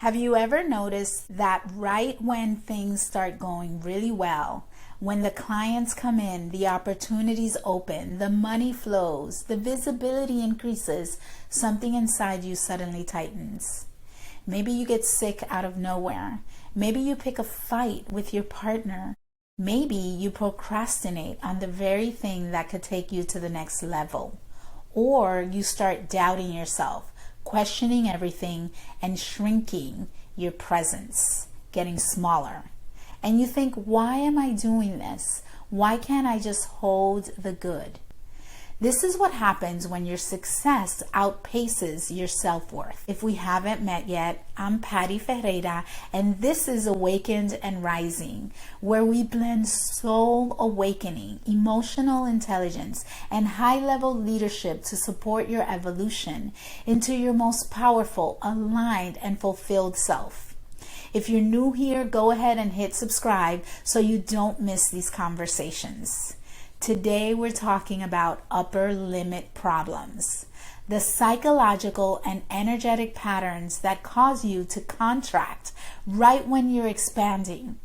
Have you ever noticed that right when things start going really well, when the clients come in, the opportunities open, the money flows, the visibility increases, something inside you suddenly tightens? Maybe you get sick out of nowhere. Maybe you pick a fight with your partner. Maybe you procrastinate on the very thing that could take you to the next level. Or you start doubting yourself, questioning everything, and shrinking your presence, getting smaller. And you think, why am I doing this? Why can't I just hold the good? This is what happens when your success outpaces your self-worth. If we haven't met yet, I'm Patty Ferreira, and this is Awakened and Rising, where we blend soul awakening, emotional intelligence, and high-level leadership to support your evolution into your most powerful, aligned, and fulfilled self. If you're new here, go ahead and hit subscribe so you don't miss these conversations. Today we're talking about upper limit problems, the psychological and energetic patterns that cause you to contract right when you're expanding.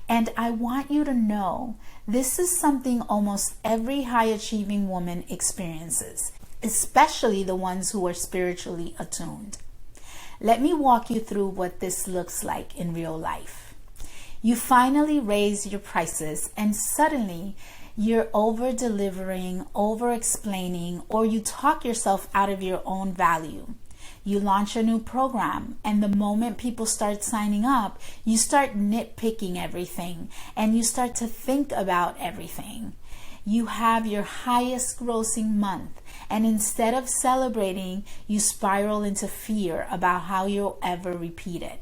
And I want you to know this is something almost every high achieving woman experiences, especially the ones who are spiritually attuned. Let me walk you through what this looks like in real life. You finally raise your prices and suddenly you're over delivering, over explaining, or you talk yourself out of your own value. You launch a new program, and the moment people start signing up, you start nitpicking everything and you start to think about everything. You have your highest grossing month, and instead of celebrating, you spiral into fear about how you'll ever repeat it.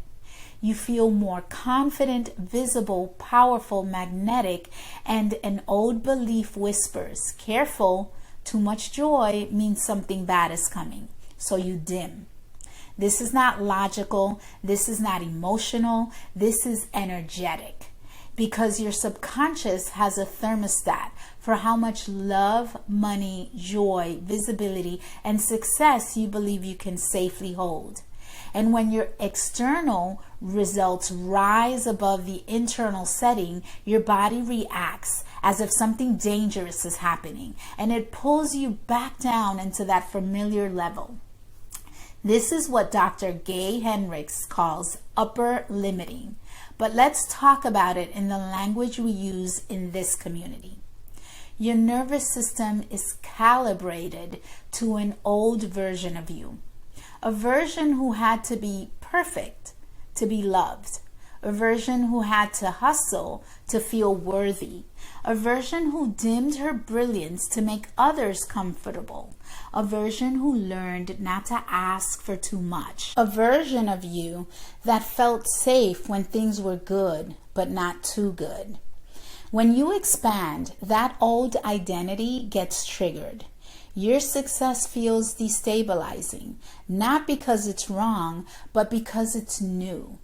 You feel more confident, visible, powerful, magnetic, and an old belief whispers, careful, too much joy means something bad is coming. So you dim. This is not logical. This is not emotional. This is energetic. Because your subconscious has a thermostat for how much love, money, joy, visibility, and success you believe you can safely hold. And when your external results rise above the internal setting, your body reacts as if something dangerous is happening, and it pulls you back down into that familiar level. This is what Dr. Gay Hendricks calls upper limiting. But let's talk about it in the language we use in this community. Your nervous system is calibrated to an old version of you. A version who had to be perfect to be loved. A version who had to hustle to feel worthy. A version who dimmed her brilliance to make others comfortable. A version who learned not to ask for too much. A version of you that felt safe when things were good, but not too good. When you expand, that old identity gets triggered. Your success feels destabilizing, not because it's wrong, but because it's new.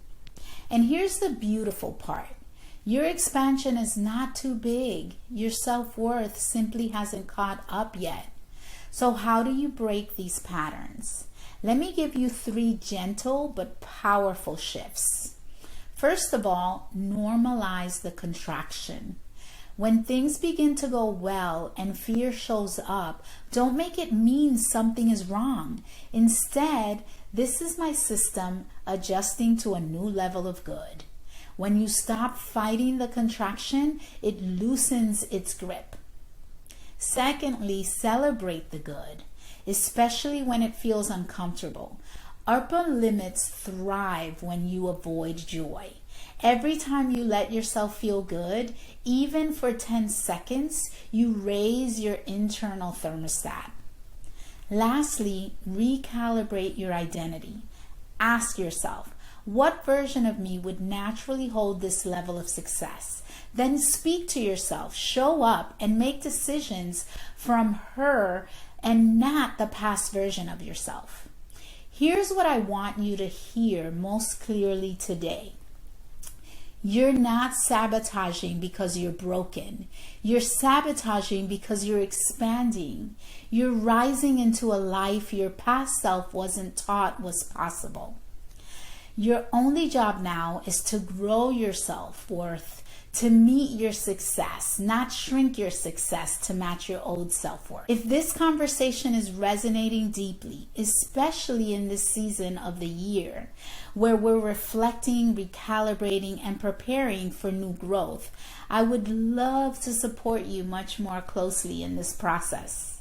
And here's the beautiful part. Your expansion is not too big. Your self-worth simply hasn't caught up yet. So how do you break these patterns? Let me give you 3 gentle but powerful shifts. First of all, normalize the contraction. When things begin to go well and fear shows up, don't make it mean something is wrong. Instead, this is my system adjusting to a new level of good. When you stop fighting the contraction, it loosens its grip. Secondly, celebrate the good, especially when it feels uncomfortable. Upper limits thrive when you avoid joy. Every time you let yourself feel good, even for 10 seconds, you raise your internal thermostat. Lastly, recalibrate your identity. Ask yourself, what version of me would naturally hold this level of success? Then speak to yourself, show up, and make decisions from her and not the past version of yourself. Here's what I want you to hear most clearly today. You're not sabotaging because you're broken. You're sabotaging because you're expanding. You're rising into a life your past self wasn't taught was possible. Your only job now is to grow your self-worth, to meet your success, not shrink your success to match your old self-worth. If this conversation is resonating deeply, especially in this season of the year, where we're reflecting, recalibrating, and preparing for new growth, I would love to support you much more closely in this process.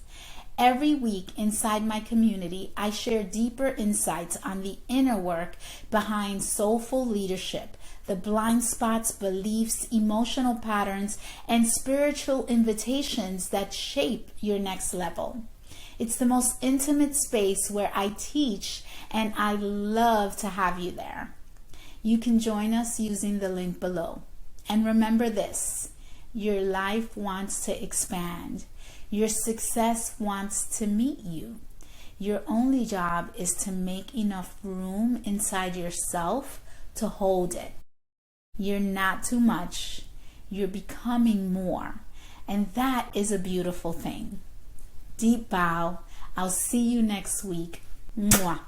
Every week inside my community, I share deeper insights on the inner work behind soulful leadership, the blind spots, beliefs, emotional patterns, and spiritual invitations that shape your next level. It's the most intimate space where I teach, and I love to have you there. You can join us using the link below. And remember this, your life wants to expand. Your success wants to meet you. Your only job is to make enough room inside yourself to hold it. You're not too much. You're becoming more. And that is a beautiful thing. Deep bow. I'll see you next week. Mwah.